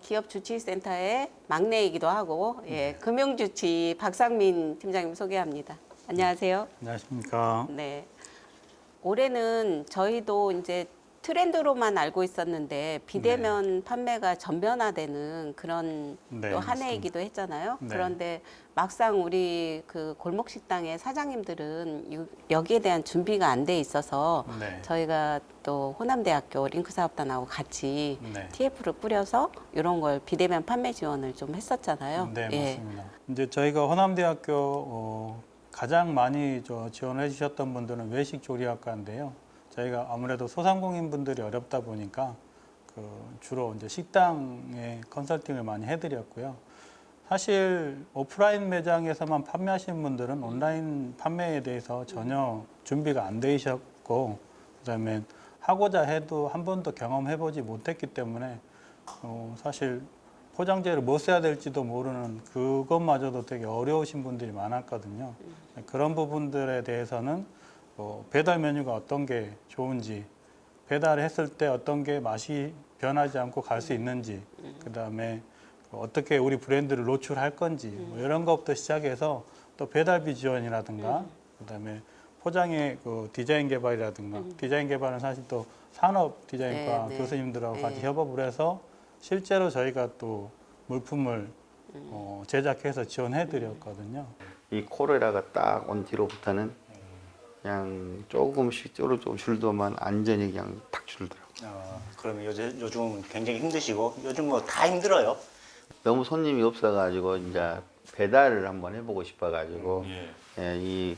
기업주치센터의 막내이기도 하고 금융주치 박상민 팀장님 소개합니다. 안녕하세요. 안녕하십니까. 네. 올해는 저희도 이제 트렌드로만 알고 있었는데 비대면 판매가 전면화되는 그런 네, 또 한 맞습니다. 해이기도 했잖아요. 네. 그런데 막상 우리 그 골목 식당의 사장님들은 여기에 대한 준비가 안 돼 있어서 네. 저희가 또 호남대학교 링크사업단하고 같이 네. TF를 뿌려서 이런 걸 비대면 판매 지원을 좀 했었잖아요. 네, 예. 맞습니다. 이제 저희가 호남대학교 가장 많이 지원해 주셨던 분들은 외식조리학과인데요. 저희가 아무래도 소상공인 분들이 어렵다 보니까 주로 이제 식당에 컨설팅을 많이 해드렸고요. 사실 오프라인 매장에서만 판매하시는 분들은 온라인 판매에 대해서 전혀 준비가 안 돼 있었고, 그다음에 하고자 해도 한 번도 경험해보지 못했기 때문에 사실 포장재를 뭐 써야 될지도 모르는 그것마저도 되게 어려우신 분들이 많았거든요. 그런 부분들에 대해서는 배달 메뉴가 어떤 게 좋은지, 배달을 했을 때 어떤 게 맛이 변하지 않고 갈 수 있는지, 그다음에 어떻게 우리 브랜드를 노출할 건지 뭐 이런 것부터 시작해서 또 배달비 지원이라든가 그다음에 포장의 디자인 개발이라든가 디자인 개발은 사실 또 산업 디자인과 네, 네. 교수님들하고 네. 같이 협업을 해서 실제로 저희가 또 물품을 제작해서 지원해 드렸거든요. 이 코로나가 딱 온 뒤로부터는 그냥 조금씩 조금 줄더만 안전이 그냥 탁 줄더라고요. 그러면 요즘 굉장히 힘드시고 요즘 뭐 다 힘들어요. 너무 손님이 없어가지고 이제 배달을 한번 해보고 싶어가지고 이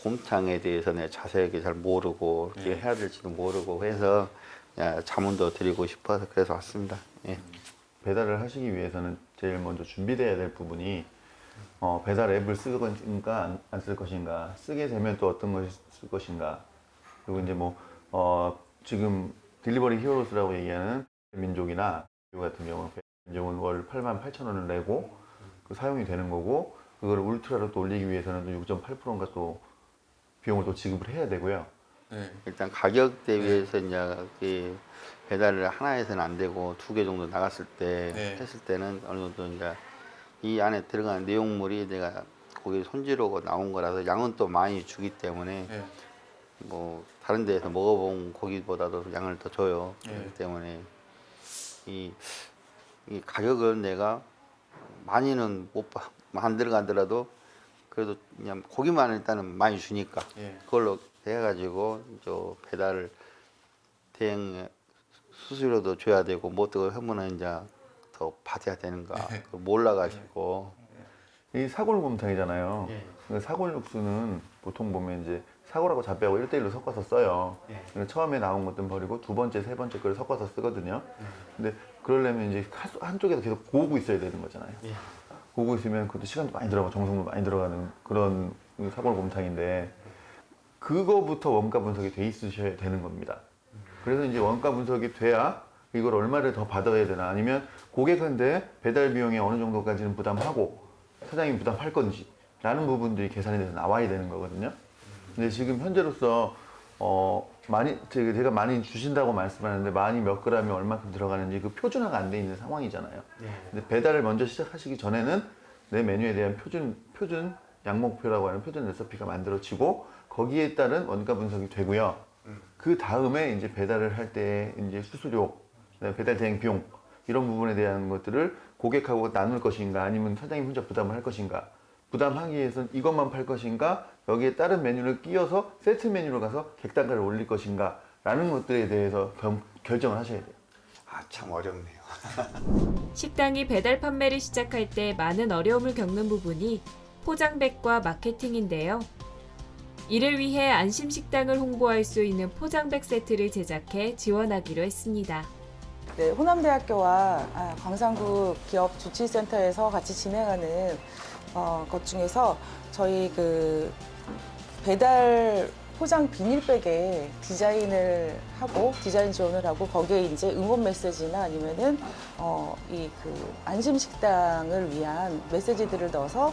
곰탕에 대해서는 자세하게 잘 모르고 어떻게 해야 될지도 모르고 해서 자문도 드리고 싶어서 그래서 왔습니다. 예. 배달을 하시기 위해서는 제일 먼저 준비돼야 될 부분이 배달 앱을 쓸 것인가 안 쓸 것인가, 쓰게 되면 또 어떤 것을 쓸 것인가, 그리고 이제 지금 딜리버리 히어로스라고 얘기하는 민족이나 같은 경우는 민족은 월 88,000원을 내고 사용이 되는 거고, 그걸 울트라로 또 올리기 위해서는 또 6.8%인가 또 비용을 또 지급을 해야 되고요. 일단 가격 대비해서 이제 이 배달을 하나에서는 안 되고 2개 정도 나갔을 때 했을 때는 어느 정도 이제 이 안에 들어가는 내용물이 내가 고기 손질하고 나온 거라서 양은 또 많이 주기 때문에 뭐 다른 데에서 먹어본 고기보다도 양을 더 줘요. 그렇기 때문에 이 가격을 내가 많이는 안 들어가더라도 그래도 그냥 고기만 일단은 많이 주니까 그걸로 해가지고 저 배달을 대행 수수료도 줘야 되고 뭐 또 하면은 이제 더 받아야 되는가 몰라가지고 이 사골곰탕이잖아요. 그 사골 육수는 보통 보면 이제 사골하고 잡배하고 1대1로 섞어서 써요. 그러니까 처음에 나온 것들은 버리고 두 번째, 세 번째 걸 섞어서 쓰거든요. 근데 그러려면 이제 한쪽에서 계속 고우고 있어야 되는 거잖아요. 고우고 있으면 그것도 시간도 많이 들어가고 정성도 많이 들어가는 그런 사골곰탕인데, 그거부터 원가 분석이 돼 있으셔야 되는 겁니다. 그래서 이제 원가 분석이 돼야 이걸 얼마를 더 받아야 되나, 아니면 고객한테 배달 비용이 어느 정도까지는 부담하고 사장님이 부담할 건지 라는 부분들이 계산이 돼서 나와야 되는 거거든요. 근데 지금 현재로서 제가 많이 주신다고 말씀하는데 많이 몇 그램이 얼마큼 들어가는지 그 표준화가 안 돼 있는 상황이잖아요. 근데 배달을 먼저 시작하시기 전에는 내 메뉴에 대한 표준 양목표라고 하는 표준 레시피가 만들어지고 거기에 따른 원가 분석이 되고요. 그 다음에 이제 배달을 할 때 이제 수수료, 배달 대행 비용 이런 부분에 대한 것들을 고객하고 나눌 것인가, 아니면 사장님 혼자 부담을 할 것인가, 부담하기 위해서는 이것만 팔 것인가, 여기에 다른 메뉴를 끼워서 세트 메뉴로 가서 객단가를 올릴 것인가 라는 것들에 대해서 결정을 하셔야 돼요. 참 어렵네요. 식당이 배달 판매를 시작할 때 많은 어려움을 겪는 부분이 포장백과 마케팅인데요. 이를 위해 안심식당을 홍보할 수 있는 포장백 세트를 제작해 지원하기로 했습니다. 네, 호남대학교와 광산구 기업주치센터에서 같이 진행하는 것 중에서 저희 그 배달 포장 비닐백에 디자인을 하고 디자인 지원을 하고 거기에 이제 응원 메시지나 아니면은 이 그 안심식당을 위한 메시지들을 넣어서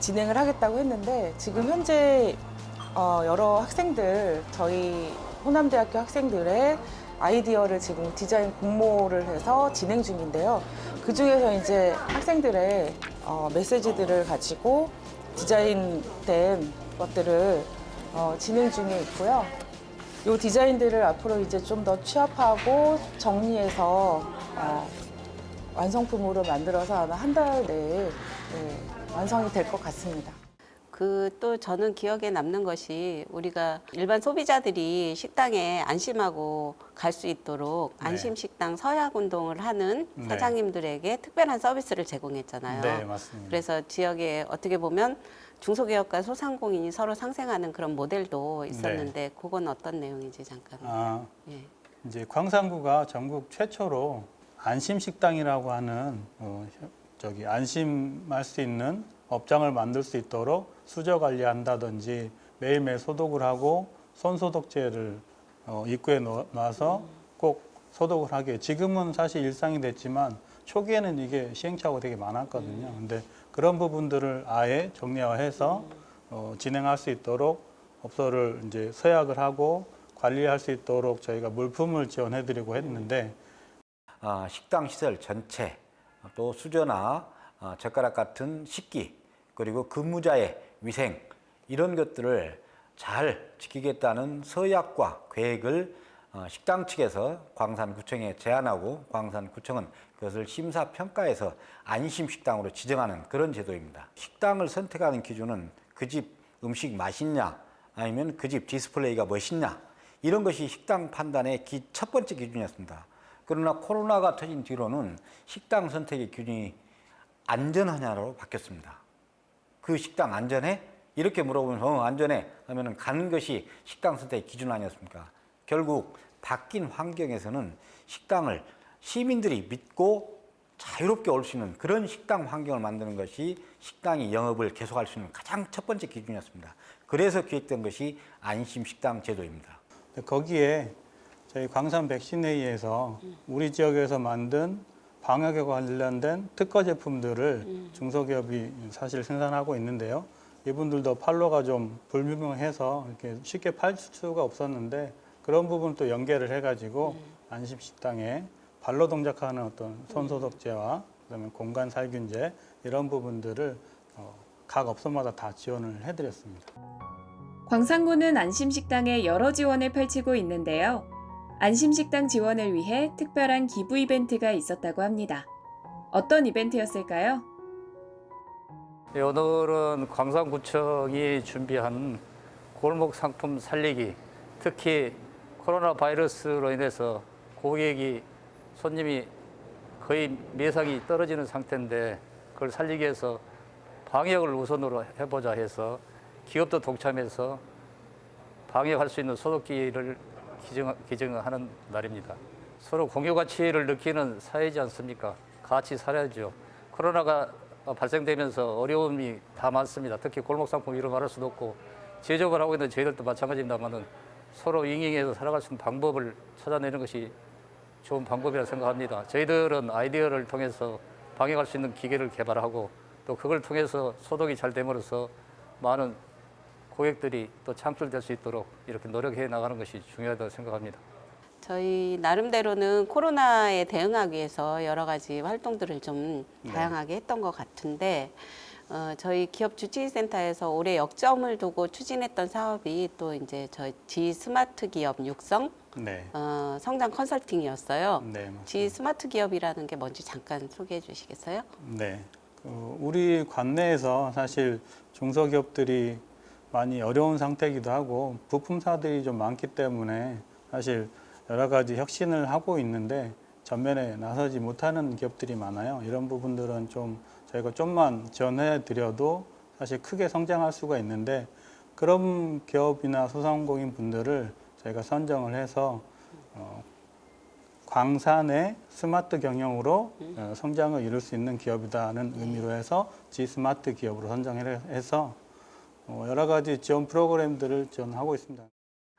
진행을 하겠다고 했는데, 지금 현재 여러 학생들, 저희 호남대학교 학생들의 아이디어를 지금 디자인 공모를 해서 진행 중인데요. 그 중에서 이제 학생들의 메시지들을 가지고 디자인된 것들을 진행 중에 있고요. 이 디자인들을 앞으로 이제 좀 더 취합하고 정리해서 완성품으로 만들어서 아마 한 달 내에 완성이 될 것 같습니다. 또 저는 기억에 남는 것이 우리가 일반 소비자들이 식당에 안심하고 갈 수 있도록 네. 안심 식당 서약 운동을 하는 네. 사장님들에게 특별한 서비스를 제공했잖아요. 네, 맞습니다. 그래서 지역에 어떻게 보면 중소기업과 소상공인이 서로 상생하는 그런 모델도 있었는데 그건 어떤 내용인지 잠깐. 예. 이제 광산구가 전국 최초로 안심식당이라고 하는 안심할 수 있는 업장을 만들 수 있도록 수저 관리한다든지 매일매일 소독을 하고 손소독제를 입구에 놔서 꼭 소독을 하게. 지금은 사실 일상이 됐지만 초기에는 이게 시행착오가 되게 많았거든요. 근데 그런 부분들을 아예 정리화해서 진행할 수 있도록 업소를 이제 서약을 하고 관리할 수 있도록 저희가 물품을 지원해드리고 했는데 식당 시설 전체, 또 수저나 젓가락 같은 식기, 그리고 근무자의 위생 이런 것들을 잘 지키겠다는 서약과 계획을 식당 측에서 광산구청에 제안하고 광산구청은 그것을 심사평가해서 안심식당으로 지정하는 그런 제도입니다. 식당을 선택하는 기준은 그 집 음식 맛있냐 아니면 그 집 디스플레이가 멋있냐 이런 것이 식당 판단의 첫 번째 기준이었습니다. 그러나 코로나가 터진 뒤로는 식당 선택의 기준이 안전하냐로 바뀌었습니다. 그 식당 안전해? 이렇게 물어보면 안전해 하면 가는 것이 식당 선택의 기준 아니었습니까? 결국 바뀐 환경에서는 식당을 시민들이 믿고 자유롭게 올 수 있는 그런 식당 환경을 만드는 것이 식당이 영업을 계속할 수 있는 가장 첫 번째 기준이었습니다. 그래서 기획된 것이 안심식당 제도입니다. 거기에 저희 광산 백신회의에서 우리 지역에서 만든 방역에 관련된 특허 제품들을 중소기업이 사실 생산하고 있는데요. 이분들도 판로가 좀 불분명해서 이렇게 쉽게 팔 수가 없었는데 그런 부분 또 연계를 해가지고 안심식당에 발로 동작하는 어떤 손소독제와 그다음에 공간 살균제 이런 부분들을 각 업소마다 다 지원을 해드렸습니다. 광산구는 안심식당에 여러 지원을 펼치고 있는데요. 안심식당 지원을 위해 특별한 기부 이벤트가 있었다고 합니다. 어떤 이벤트였을까요? 네, 오늘은 광산구청이 준비한 골목 상품 살리기, 특히 코로나 바이러스로 인해서 고객이 손님이 거의 매상이 떨어지는 상태인데 그걸 살리기 위해서 방역을 우선으로 해보자 해서 기업도 동참해서 방역할 수 있는 소독기를 기증하는 날입니다. 서로 공유 가치를 느끼는 사회지 않습니까? 같이 살아야죠. 코로나가 발생되면서 어려움이 다 많습니다. 특히 골목 상품 이런 말할 수도 없고 제조업을 하고 있는 저희들도 마찬가지입니다만은 서로 잉잉해서 살아갈 수 있는 방법을 찾아내는 것이 좋은 방법이라 생각합니다. 저희들은 아이디어를 통해서 방역할 수 있는 기계를 개발하고 또 그걸 통해서 소독이 잘 됨으로써 많은 고객들이 또 창출될 수 있도록 이렇게 노력해 나가는 것이 중요하다고 생각합니다. 저희 나름대로는 코로나에 대응하기 위해서 여러 가지 활동들을 좀 다양하게 했던 것 같은데 저희 기업 주치센터에서 올해 역점을 두고 추진했던 사업이 또 이제 저희 G 스마트 기업 육성 네. 성장 컨설팅이었어요. 네, 맞습니다. G 스마트 기업이라는 게 뭔지 잠깐 소개해 주시겠어요? 네. 우리 관내에서 사실 중소기업들이 많이 어려운 상태이기도 하고 부품사들이 좀 많기 때문에 사실 여러 가지 혁신을 하고 있는데 전면에 나서지 못하는 기업들이 많아요. 이런 부분들은 좀 저희가 좀만 지원해 드려도 사실 크게 성장할 수가 있는데 그런 기업이나 소상공인 분들을 저희가 선정을 해서 광산의 스마트 경영으로 성장을 이룰 수 있는 기업이다는 의미로 해서 G 스마트 기업으로 선정해서 여러 가지 지원 프로그램들을 지원하고 있습니다.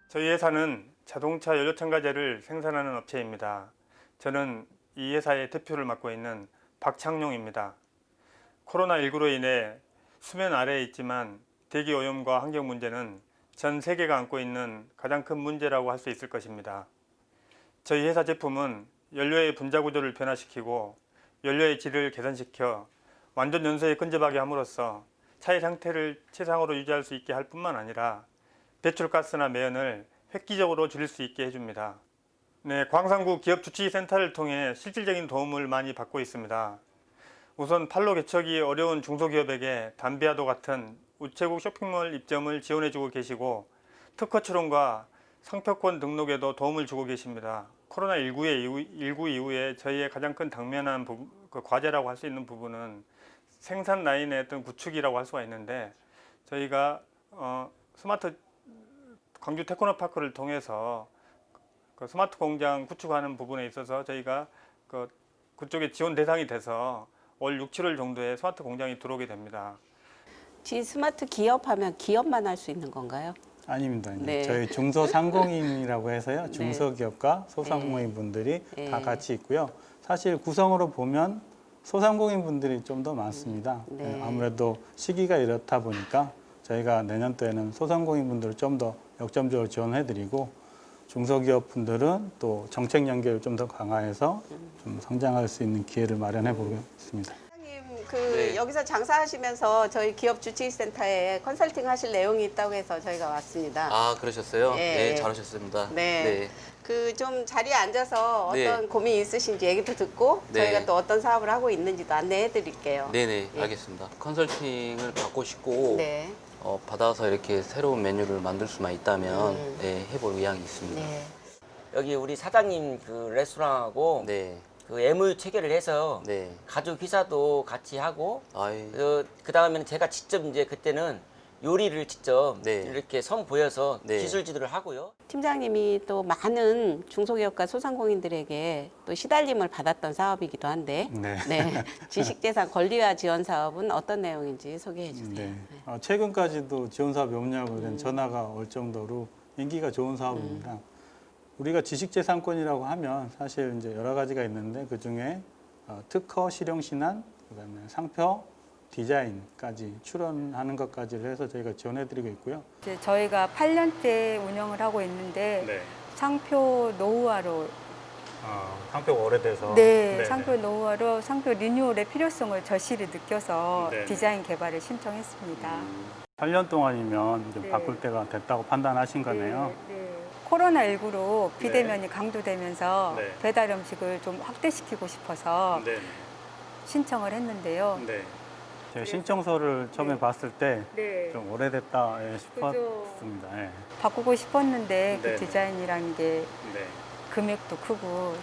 저희 회사는 자동차 연료 첨가제를 생산하는 업체입니다. 저는 이 회사의 대표를 맡고 있는 박창용입니다. 코로나19로 인해 수면 아래에 있지만 대기 오염과 환경 문제는 전 세계가 안고 있는 가장 큰 문제라고 할 수 있을 것입니다. 저희 회사 제품은 연료의 분자 구조를 변화시키고 연료의 질을 개선시켜 완전 연소에 근접하게 함으로써 차의 상태를 최상으로 유지할 수 있게 할 뿐만 아니라 배출가스나 매연을 획기적으로 줄일 수 있게 해줍니다. 네, 광산구 기업주치센터를 통해 실질적인 도움을 많이 받고 있습니다. 우선 판로 개척이 어려운 중소기업에게 담비아도 같은 우체국 쇼핑몰 입점을 지원해주고 계시고 특허 출원과 상표권 등록에도 도움을 주고 계십니다. 코로나19 이후에 저희의 가장 큰 당면한 과제라고 할 수 있는 부분은 생산 라인의 어떤 구축이라고 할 수가 있는데 저희가 스마트 광주 테크노파크를 통해서 그 스마트 공장 구축하는 부분에 있어서 저희가 그쪽에 지원 대상이 돼서 올 6, 7월 정도에 스마트 공장이 들어오게 됩니다. 스마트 기업하면 기업만 할 수 있는 건가요? 아닙니다. 네. 저희 중소상공인이라고 해서요. 네. 중소기업과 소상공인 분들이 네. 다 같이 있고요. 사실 구성으로 보면 소상공인 분들이 좀 더 많습니다. 네. 아무래도 시기가 이렇다 보니까 저희가 내년도에는 소상공인 분들을 좀 더 역점적으로 지원해드리고 중소기업 분들은 또 정책 연계를 좀 더 강화해서 좀 성장할 수 있는 기회를 마련해 보겠습니다. 사장님, 여기서 장사하시면서 저희 기업주치센터에 컨설팅 하실 내용이 있다고 해서 저희가 왔습니다. 아, 그러셨어요? 예, 네, 예. 잘하셨습니다. 네. 좀 자리에 앉아서 어떤 네. 고민이 있으신지 얘기도 듣고 네. 저희가 또 어떤 사업을 하고 있는지도 안내해 드릴게요. 네네, 예. 알겠습니다. 컨설팅을 받고 싶고 네. 받아서 이렇게 새로운 메뉴를 만들 수만 있다면 네, 해볼 의향이 있습니다. 네. 여기 우리 사장님 그 레스토랑하고 네. 그 MOU 체결을 해서 네. 가족 회사도 같이 하고 아이, 그 다음에는 제가 직접 이제 그때는 요리를 직접 네. 이렇게 선보여서 네. 기술 지도를 하고요. 팀장님이 또 많은 중소기업과 소상공인들에게 또 시달림을 받았던 사업이기도 한데 네. 지식재산 권리화 지원 사업은 어떤 내용인지 소개해 주세요. 네. 최근까지도 지원 사업이 없냐고 된 전화가 올 정도로 인기가 좋은 사업입니다. 우리가 지식재산권이라고 하면 사실 이제 여러 가지가 있는데 그 중에 특허, 실용신안, 그다음에 상표, 디자인까지 출원하는 것까지를 해서 저희가 지원해드리고 있고요. 이제 저희가 8년째 운영을 하고 있는데 상표 노후화로 상표가 오래돼서 상표 노후화로 상표 리뉴얼의 필요성을 절실히 느껴서 디자인 개발을 신청했습니다. 8년 동안이면 이제 네. 바꿀 때가 됐다고 판단하신 거네요. 코로나19로 비대면이 강조되면서 네. 배달 음식을 좀 확대시키고 싶어서 신청을 했는데요. 제가 신청서를 처음에 봤을 때 네. 좀 오래됐다 싶었습니다. 예. 바꾸고 싶었는데 네. 그 디자인이라는 게 금액도 크고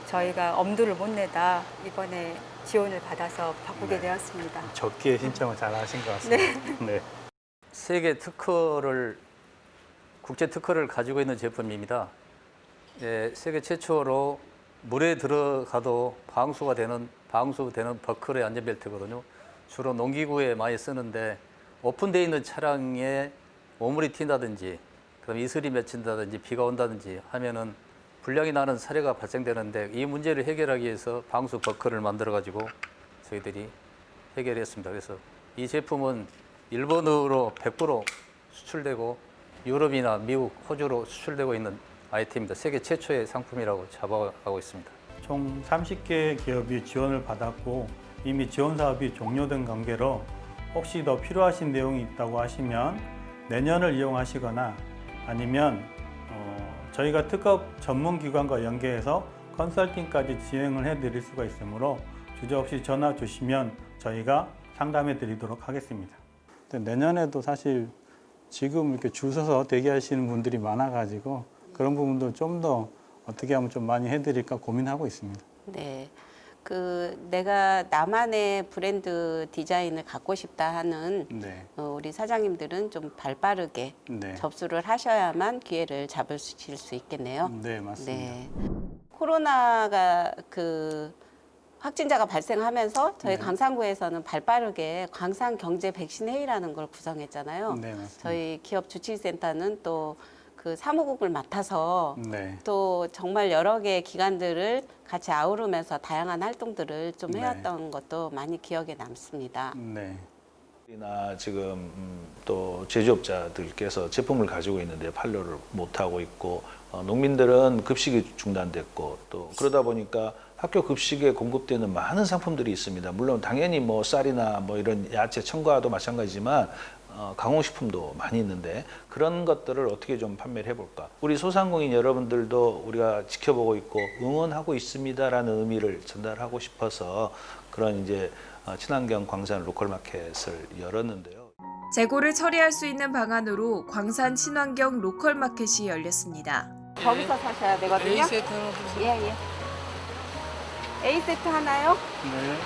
저희가 엄두를 못 내다 이번에 지원을 받아서 바꾸게 되었습니다. 적기에 신청을 잘 하신 것 같습니다. 네. 세계 특허를 국제 특허를 가지고 있는 제품입니다. 세계 최초로 물에 들어가도 방수되는 버클의 안전벨트거든요. 주로 농기구에 많이 쓰는데 오픈되어 있는 차량에 오물이 튄다든지 그럼 이슬이 맺힌다든지 비가 온다든지 하면은 불량이 나는 사례가 발생되는데 이 문제를 해결하기 위해서 방수 버클을 만들어 가지고 저희들이 해결했습니다. 그래서 이 제품은 일본으로 100% 수출되고 유럽이나 미국, 호주로 수출되고 있는 아이템입니다. 세계 최초의 상품이라고 자부하고 있습니다. 총 30개 기업이 지원을 받았고 이미 지원 사업이 종료된 관계로 혹시 더 필요하신 내용이 있다고 하시면 내년을 이용하시거나 아니면 저희가 특허 전문기관과 연계해서 컨설팅까지 진행을 해드릴 수가 있으므로 주저없이 전화 주시면 저희가 상담해 드리도록 하겠습니다. 내년에도 사실 지금 이렇게 줄 서서 대기하시는 분들이 많아가지고 그런 부분도 좀 더 어떻게 하면 좀 많이 해드릴까 고민하고 있습니다. 네. 내가 나만의 브랜드 디자인을 갖고 싶다 하는 우리 사장님들은 좀 발빠르게 접수를 하셔야만 기회를 잡으실 수 있겠네요. 네, 맞습니다. 코로나가 확진자가 발생하면서 저희 광산구에서는 발빠르게 광산경제 백신 회의라는 걸 구성했잖아요. 네, 맞습니다. 저희 기업 주치센터는 또 그 사무국을 맡아서 또 정말 여러 개의 기관들을 같이 아우르면서 다양한 활동들을 좀 해왔던 것도 많이 기억에 남습니다. 나 지금 또 제조업자들께서 제품을 가지고 있는데 판로를 못 하고 있고 농민들은 급식이 중단됐고 또 그러다 보니까 학교 급식에 공급되는 많은 상품들이 있습니다. 물론 당연히 뭐 쌀이나 뭐 이런 야채, 첨가도 마찬가지지만 가공식품도 많이 있는데 그런 것들을 어떻게 좀 판매를 해볼까? 우리 소상공인 여러분들도 우리가 지켜보고 있고 응원하고 있습니다라는 의미를 전달하고 싶어서 그런 이제 친환경 광산 로컬 마켓을 열었는데요. 재고를 처리할 수 있는 방안으로 광산 친환경 로컬 마켓이 열렸습니다. 저기서 사셔야 되거든요. A 세트 하나 주세요. 예, 예. A 세트 하나요? 네.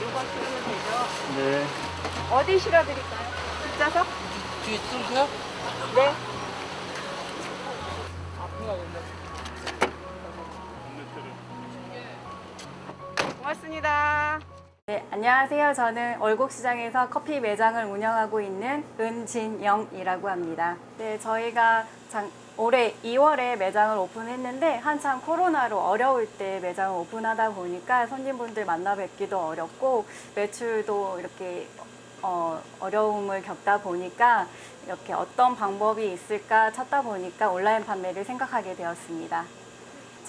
이거 실으면 되죠. 네. 어디 실어드릴까요? 뒷좌석? 뒤에 쓰세요? 네. 고맙습니다. 네, 안녕하세요. 저는 얼곡시장에서 커피 매장을 운영하고 있는 은진영이라고 합니다. 네, 저희가 올해 2월에 매장을 오픈했는데 한참 코로나로 어려울 때 매장을 오픈하다 보니까 손님분들 만나 뵙기도 어렵고 매출도 이렇게 어려움을 겪다 보니까 이렇게 어떤 방법이 있을까 찾다 보니까 온라인 판매를 생각하게 되었습니다.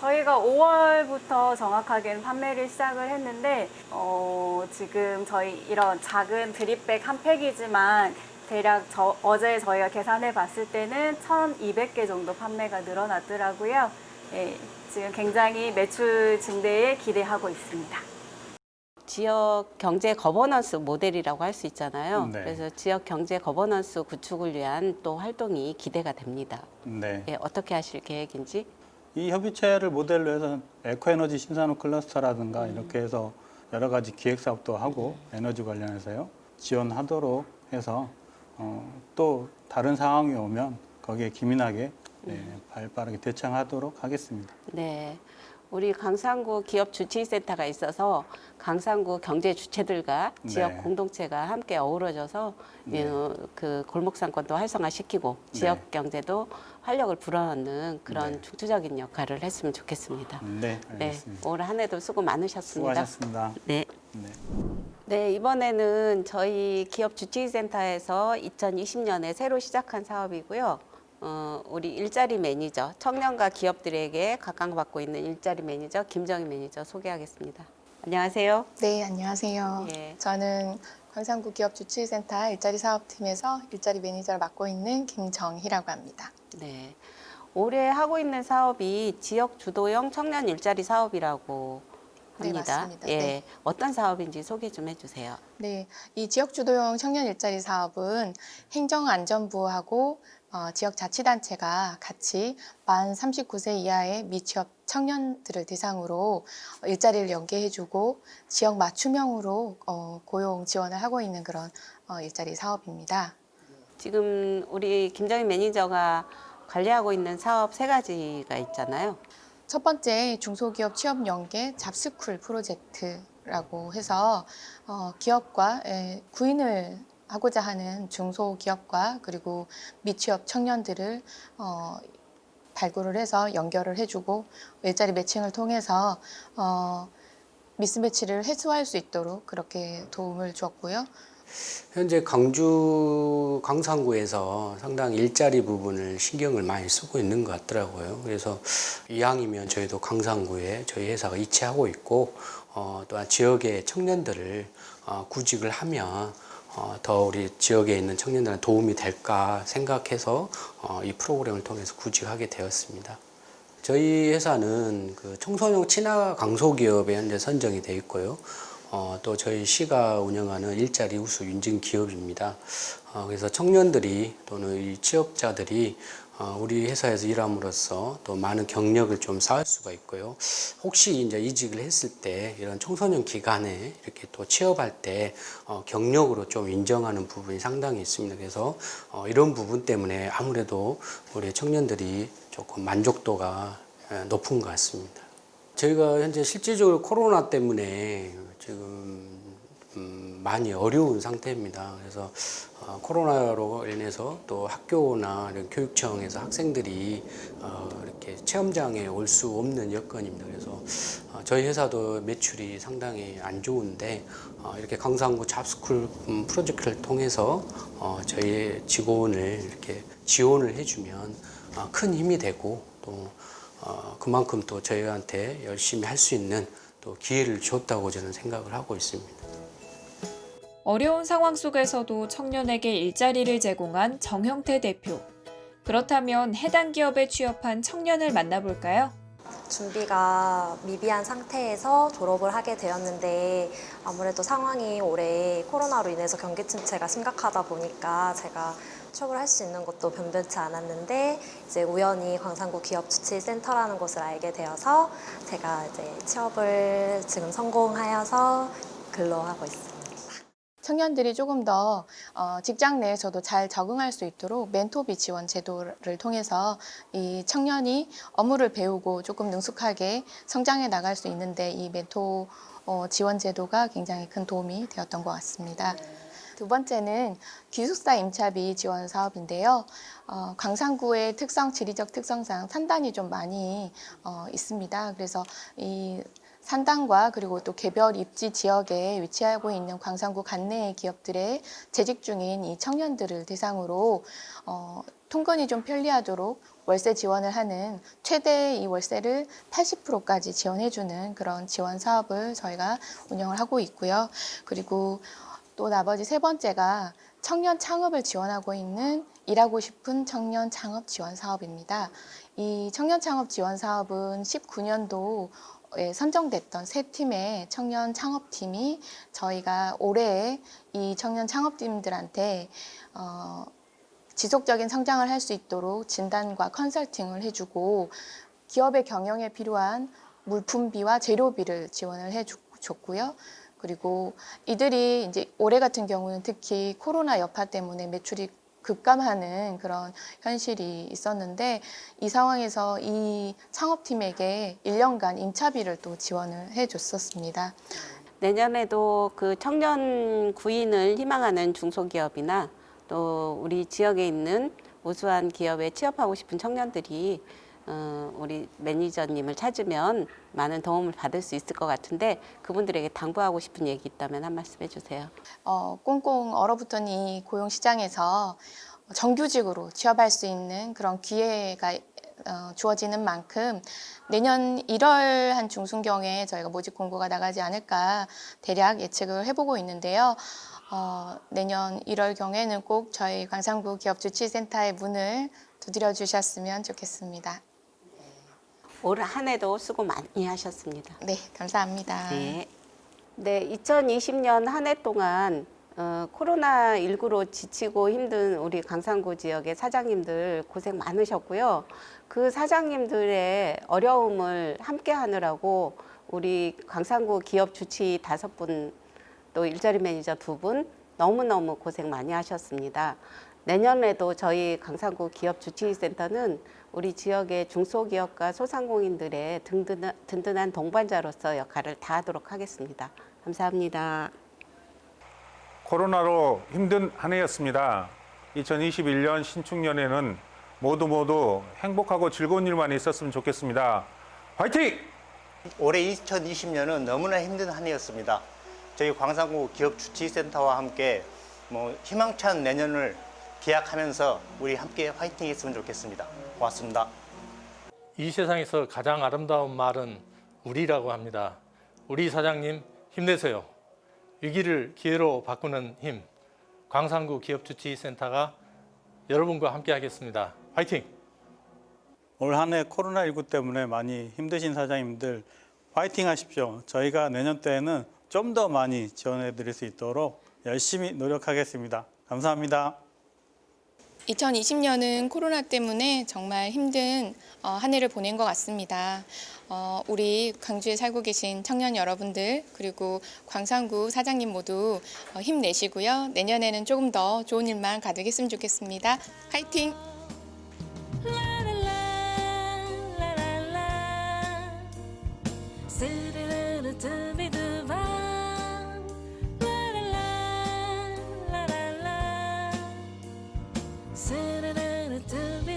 저희가 5월부터 정확하게는 판매를 시작을 했는데 지금 저희 이런 작은 드립백 한 팩이지만 대략 어제 저희가 계산해 봤을 때는 1,200개 정도 판매가 늘어났더라고요. 예, 지금 굉장히 매출 증대에 기대하고 있습니다. 지역 경제 거버넌스 모델이라고 할 수 있잖아요. 네. 그래서 지역 경제 거버넌스 구축을 위한 또 활동이 기대가 됩니다. 네. 예, 어떻게 하실 계획인지? 이 협의체를 모델로 해서 에코에너지 신산업 클러스터라든가 이렇게 해서 여러 가지 기획 사업도 하고 에너지 관련해서요 지원하도록 해서 또 다른 상황이 오면 거기에 기민하게 발빠르게 대처하도록 하겠습니다. 네. 우리 강산구 기업 주치센터가 있어서 강산구 경제 주체들과 지역 네. 공동체가 함께 어우러져서 그 골목 상권도 활성화시키고 지역 경제도 활력을 불어넣는 그런 중추적인 역할을 했으면 좋겠습니다. 네, 알겠습니다. 올 한 해도 수고 많으셨습니다. 수고하셨습니다. 네. 네, 이번에는 저희 기업 주치센터에서 2020년에 새로 시작한 사업이고요. 우리 일자리 매니저, 청년과 기업들에게 각광받고 있는 일자리 매니저 김정희 매니저 소개하겠습니다. 안녕하세요. 네, 안녕하세요. 예. 저는 광산구 기업주치센터 일자리 사업팀에서 일자리 매니저를 맡고 있는 김정희라고 합니다. 네, 올해 하고 있는 사업이 지역 주도형 청년 일자리 사업이라고 합니다. 네, 맞습니다. 예, 네. 어떤 사업인지 소개 좀 해주세요. 네, 이 지역주도형 청년 일자리 사업은 행정안전부하고 지역자치단체가 같이 만 39세 이하의 미취업 청년들을 대상으로 일자리를 연계해주고 지역 맞춤형으로 고용 지원을 하고 있는 그런 일자리 사업입니다. 지금 우리 김정희 매니저가 관리하고 있는 사업 3가지가 있잖아요. 첫 번째 중소기업 취업 연계 잡스쿨 프로젝트라고 해서 기업과 구인을 하고자 하는 중소기업과 그리고 미취업 청년들을 발굴을 해서 연결을 해주고 일자리 매칭을 통해서 미스매치를 해소할 수 있도록 그렇게 도움을 주었고요. 현재 광산구에서 상당히 일자리 부분을 신경을 많이 쓰고 있는 것 같더라고요. 그래서 이왕이면 저희도 광산구에 저희 회사가 이체하고 있고 또한 지역의 청년들을 구직을 하면 더 우리 지역에 있는 청년들한테 도움이 될까 생각해서 이 프로그램을 통해서 구직하게 되었습니다. 저희 회사는 그 청소년 친화 강소기업에 현재 선정이 되어 있고요. 또 저희 시가 운영하는 일자리 우수 인증 기업입니다. 그래서 청년들이 또는 이 취업자들이 우리 회사에서 일함으로써 또 많은 경력을 좀 쌓을 수가 있고요. 혹시 이제 이직을 했을 때 이런 청소년 기간에 이렇게 또 취업할 때 경력으로 좀 인정하는 부분이 상당히 있습니다. 그래서 이런 부분 때문에 아무래도 우리 청년들이 조금 만족도가 높은 것 같습니다. 저희가 현재 실질적으로 코로나 때문에 지금 많이 어려운 상태입니다. 그래서 코로나로 인해서 또 학교나 이런 교육청에서 학생들이 이렇게 체험장에 올 수 없는 여건입니다. 그래서 저희 회사도 매출이 상당히 안 좋은데 이렇게 강상구 잡스쿨 프로젝트를 통해서 저희 직원을 이렇게 지원을 해주면 큰 힘이 되고 또 그만큼 또 저희한테 열심히 할 수 있는 또 기회를 줬다고 저는 생각을 하고 있습니다. 어려운 상황 속에서도 청년에게 일자리를 제공한 정형태 대표. 그렇다면 해당 기업에 취업한 청년을 만나볼까요? 준비가 미비한 상태에서 졸업을 하게 되었는데 아무래도 상황이 올해 코로나로 인해서 경기 침체가 심각하다 보니까 제가 취업을 할 수 있는 것도 변변치 않았는데 이제 우연히 광산구 기업주치센터라는 곳을 알게 되어서 제가 이제 취업을 지금 성공하여서 근로하고 있습니다. 청년들이 조금 더 직장 내에서도 잘 적응할 수 있도록 멘토비 지원 제도를 통해서 이 청년이 업무를 배우고 조금 능숙하게 성장해 나갈 수 있는데 이 멘토 지원 제도가 굉장히 큰 도움이 되었던 것 같습니다. 두 번째는 기숙사 임차비 지원 사업인데요. 광산구의 지리적 특성상 산단이 좀 많이 있습니다. 그래서 이 산단과 그리고 또 개별 입지 지역에 위치하고 있는 광산구 관내의 기업들의 재직 중인 이 청년들을 대상으로 통근이 좀 편리하도록 월세 지원을 하는 최대 이 월세를 80%까지 지원해주는 그런 지원 사업을 저희가 운영을 하고 있고요. 그리고 또 나머지 세 번째가 청년 창업을 지원하고 있는 일하고 싶은 청년 창업 지원 사업입니다. 이 청년 창업 지원 사업은 19년도에 선정됐던 세 팀의 청년 창업팀이 저희가 올해 이 청년 창업팀들한테 지속적인 성장을 할 수 있도록 진단과 컨설팅을 해주고 기업의 경영에 필요한 물품비와 재료비를 지원을 해줬고요. 그리고 이들이 이제 올해 같은 경우는 특히 코로나 여파 때문에 매출이 급감하는 그런 현실이 있었는데 이 상황에서 이 창업팀에게 1년간 임차비를 또 지원을 해줬었습니다. 내년에도 그 청년 구인을 희망하는 중소기업이나 또 우리 지역에 있는 우수한 기업에 취업하고 싶은 청년들이 우리 매니저님을 찾으면 많은 도움을 받을 수 있을 것 같은데 그분들에게 당부하고 싶은 얘기 있다면 한 말씀 해주세요. 꽁꽁 얼어붙은 이 고용시장에서 정규직으로 취업할 수 있는 그런 기회가 주어지는 만큼 내년 1월 한 중순경에 저희가 모집 공고가 나가지 않을까 대략 예측을 해보고 있는데요. 내년 1월경에는 꼭 저희 광산구 기업주치센터의 문을 두드려 주셨으면 좋겠습니다. 올 한 해도 수고 많이 하셨습니다. 네, 감사합니다. 네, 2020년 한 해 동안 코로나19로 지치고 힘든 우리 광산구 지역의 사장님들 고생 많으셨고요. 그 사장님들의 어려움을 함께 하느라고 우리 광산구 기업 주치 5분, 또 일자리 매니저 2분 너무너무 고생 많이 하셨습니다. 내년에도 저희 광산구 기업주치센터는 우리 지역의 중소기업과 소상공인들의 든든한 동반자로서 역할을 다하도록 하겠습니다. 감사합니다. 코로나로 힘든 한 해였습니다. 2021년 신축년에는 모두 행복하고 즐거운 일만 있었으면 좋겠습니다. 화이팅! 올해 2020년은 너무나 힘든 한 해였습니다. 저희 광산구 기업주치센터와 함께 희망찬 내년을 기약하면서 우리 함께 화이팅 했으면 좋겠습니다. 고맙습니다. 이 세상에서 가장 아름다운 말은 우리라고 합니다. 우리 사장님 힘내세요. 위기를 기회로 바꾸는 힘, 광산구 기업주치센터가 여러분과 함께 하겠습니다. 화이팅! 올 한 해 코로나19 때문에 많이 힘드신 사장님들 화이팅 하십시오. 저희가 내년 때에는 좀 더 많이 지원해 드릴 수 있도록 열심히 노력하겠습니다. 감사합니다. 2020년은 코로나 때문에 정말 힘든 한 해를 보낸 것 같습니다. 우리 광주에 살고 계신 청년 여러분들 그리고 광산구 사장님 모두 힘내시고요. 내년에는 조금 더 좋은 일만 가득했으면 좋겠습니다. 화이팅! to be